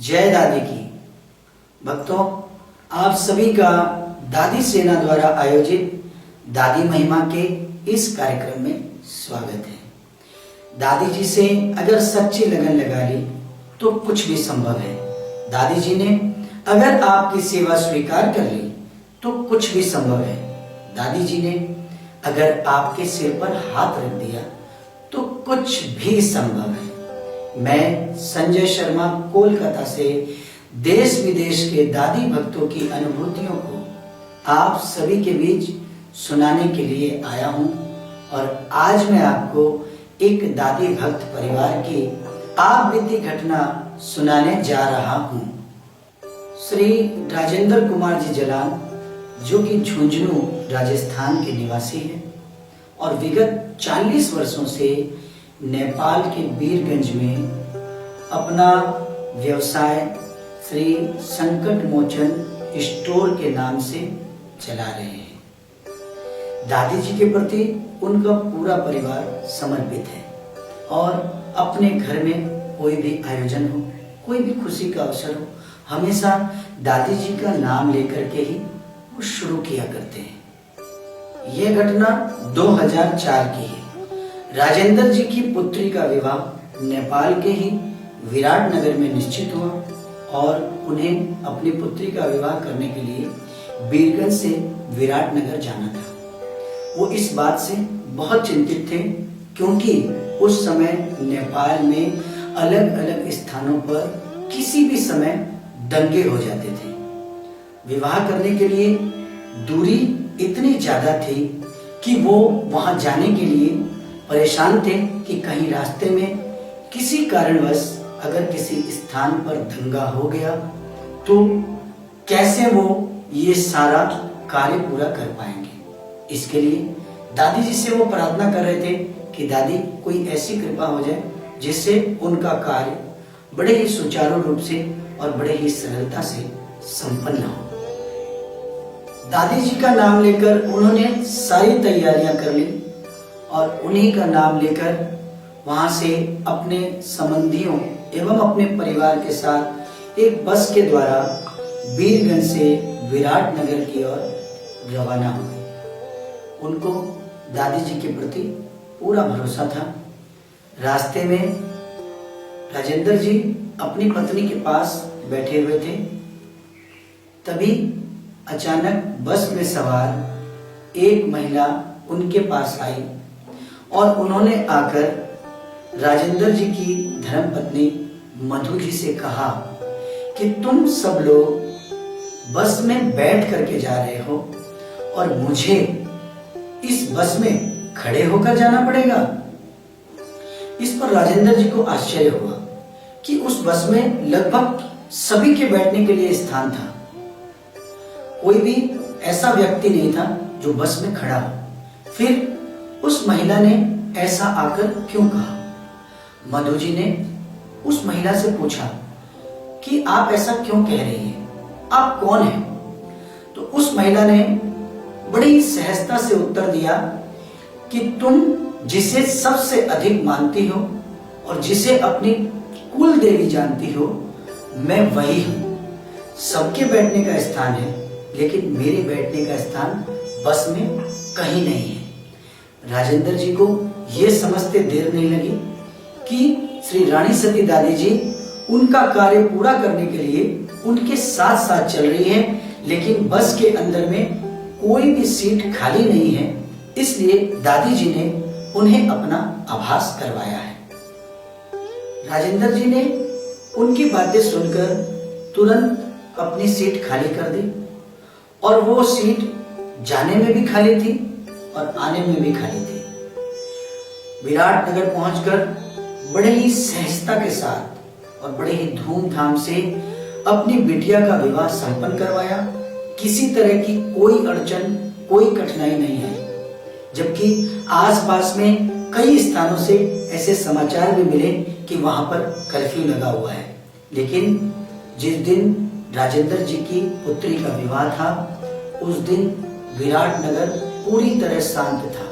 जय दादी की। भक्तों, आप सभी का दादी सेना द्वारा आयोजित दादी महिमा के इस कार्यक्रम में स्वागत है। दादी जी से अगर सच्ची लगन लगा ली तो कुछ भी संभव है। दादी जी ने अगर आपकी सेवा स्वीकार कर ली तो कुछ भी संभव है। दादी जी ने अगर आपके सिर पर हाथ रख दिया तो कुछ भी संभव है। मैं संजय शर्मा कोलकाता से देश विदेश के दादी भक्तों की अनुभूतियों को आप सभी के बीच सुनाने के लिए आया हूं और आज मैं आपको एक दादी भक्त परिवार की आप बीती घटना सुनाने जा रहा हूं। श्री राजेंद्र कुमार जी जलान, जो कि झुंझुनू राजस्थान के निवासी हैं और विगत 40 वर्षों से नेपाल के बीरगंज में अपना व्यवसाय श्री संकट मोचन स्टोर के नाम से चला रहे हैं। दादी जी के प्रति उनका पूरा परिवार समर्पित है और अपने घर में कोई भी आयोजन हो, कोई भी खुशी का अवसर हो, हमेशा दादी जी का नाम लेकर के ही वो शुरू किया करते हैं। यह घटना 2004 की है। राजेंद्र जी की पुत्री का विवाह नेपाल के ही विराटनगर में निश्चित हुआ और उन्हें अपनी पुत्री का विवाह करने के लिए बीरगंज से विराटनगर जाना था। वो इस बात से बहुत चिंतित थे क्योंकि उस समय नेपाल में अलग अलग स्थानों पर किसी भी समय दंगे हो जाते थे। विवाह करने के लिए दूरी इतनी ज्यादा थी कि वो वहां जाने के लिए परेशान थे कि कहीं रास्ते में किसी कारणवश अगर किसी स्थान पर दंगा हो गया तो कैसे वो ये सारा कार्य पूरा कर पाएंगे। इसके लिए दादी जी से वो प्रार्थना कर रहे थे कि दादी कोई ऐसी कृपा हो जाए जिससे उनका कार्य बड़े ही सुचारू रूप से और बड़े ही सरलता से संपन्न हो। दादी जी का नाम लेकर उन्होंने सारी तैयारियां कर ली और उन्हीं का नाम लेकर वहां से अपने संबंधियों एवं अपने परिवार के साथ एक बस के द्वारा बीरगंज से विराटनगर की ओर रवाना हुए। उनको दादी जी के प्रति पूरा भरोसा था। रास्ते में राजेंद्र जी अपनी पत्नी के पास बैठे हुए थे, तभी अचानक बस में सवार एक महिला उनके पास आई और उन्होंने आकर राजेंद्र जी की धर्मपत्नी मधु जी से कहा कि तुम सब लोग बस में बैठ करके जा रहे हो और मुझे इस बस में खड़े होकर जाना पड़ेगा। इस पर राजेंद्र जी को आश्चर्य हुआ कि उस बस में लगभग सभी के बैठने के लिए स्थान था। कोई भी ऐसा व्यक्ति नहीं था जो बस में खड़ा हो। फिर उस महिला ने ऐसा आकर क्यों कहा? मधु जी ने उस महिला से पूछा कि आप ऐसा क्यों कह रही हैं? आप कौन हैं? तो उस महिला ने बड़ी सहजता से उत्तर दिया कि तुम जिसे सबसे अधिक मानती हो और जिसे अपनी कुल देवी जानती हो, मैं वही हूं। सबके बैठने का स्थान है लेकिन मेरे बैठने का स्थान बस में कहीं नहीं है। राजेंद्र जी को यह समझते देर नहीं लगी कि श्री रानी सती दादी जी उनका कार्य पूरा करने के लिए उनके साथ साथ चल रही है, लेकिन बस के अंदर में कोई भी सीट खाली नहीं है। इसलिए दादी जी ने उन्हें अपना आभास करवाया है। राजेंद्र जी ने उनकी बातें सुनकर तुरंत अपनी सीट खाली कर दी और वो सीट जाने में भी खाली थी और आने में भी खाली थी। विराटनगर पहुंचकर बड़े ही सहजता के साथ और बड़े ही धूमधाम से अपनी बिटिया का विवाह संपन्न करवाया। किसी तरह की कोई अड़चन, कोई कठिनाई नहीं है। जबकि आसपास में कई स्थानों से ऐसे समाचार भी मिले कि वहां पर कर्फ्यू लगा हुआ है, लेकिन जिस दिन राजेंद्र जी की पुत्री का विवाह था उस दिन विराटनगर पूरी तरह शांत था।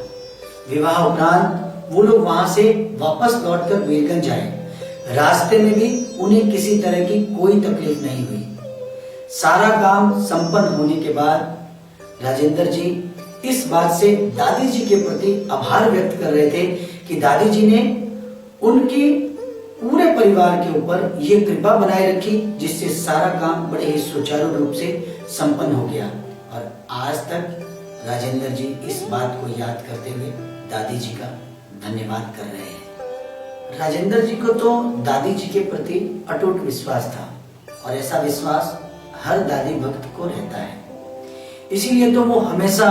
विवाह उपरांत वो लोग वहां से वापस लौटकर बीरगंज आए। रास्ते में भी उन्हें किसी तरह की कोई तकलीफ नहीं हुई। सारा काम संपन्न होने के बाद राजेंद्र जी इस बात से दादी जी के प्रति आभार व्यक्त कर रहे थे कि दादी जी ने उनकी पूरे परिवार के ऊपर ये कृपा बनाए रखी, जिससे सारा काम बड़े ही सुचारू रूप से संपन्न हो गया। और आज तक राजेंद्र जी इस बात को याद करते हुए दादी जी का धन्यवाद कर रहे हैं। राजेंद्र जी को तो दादी जी के प्रति अटूट विश्वास था और ऐसा विश्वास हर दादी भक्त को रहता है। इसीलिए तो वो हमेशा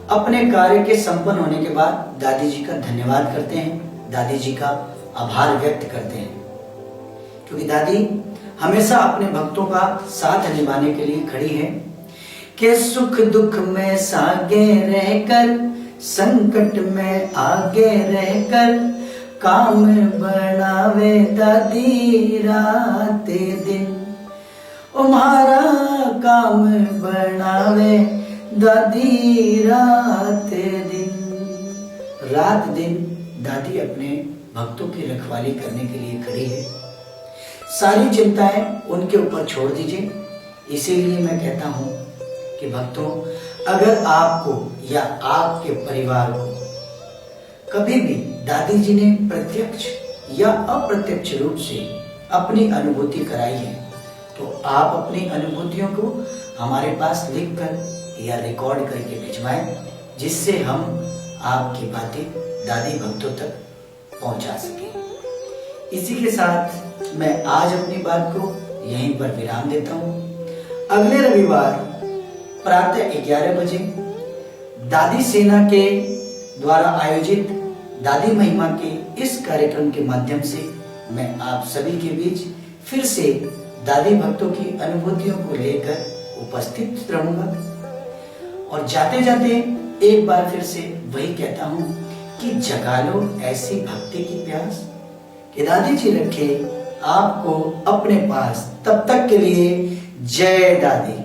अपने कार्य के संपन्न होने के बाद दादी जी का धन्यवाद करते हैं, दादी जी का आभार व्यक्त करते हैं, क्योंकि दादी हमेशा अपने भक्तों का साथ निभाने के लिए खड़ी है कि सुख दुख में सागे रहकर, संकट में आगे रहकर, काम बनावे दादी रात दिन, तुम्हारा काम बनावे दादी रात दिन। रात दिन दादी अपने भक्तों की रखवाली करने के लिए खड़ी है। सारी चिंताएं उनके ऊपर छोड़ दीजिए। इसीलिए मैं कहता हूं कि भक्तों, अगर आपको या आपके परिवार को कभी भी दादी जी ने प्रत्यक्ष या अप्रत्यक्ष रूप से अपनी अनुभूति कराई है, तो आप अपनी अनुभूतियों को हमारे पास लिखकर या रिकॉर्ड करके भिजवाएं, जिससे हम आपकी बातें दादी भक्तों तक पहुंचा सकें। इसी के साथ मैं आज अपनी बात को यहीं पर विराम देता हूं। अगले रविवार प्रातः 11 बजे दादी सेना के द्वारा आयोजित दादी महिमा के इस कार्यक्रम के माध्यम से मैं आप सभी के बीच फिर से दादी भक्तों की अनुभूतियों को लेकर उपस्थित रहूंगा। और जाते जाते एक बार फिर से वही कहता हूं कि जगा लो ऐसी भक्ति की प्यास कि दादी जी रखे आपको अपने पास। तब तक के लिए जय दादी।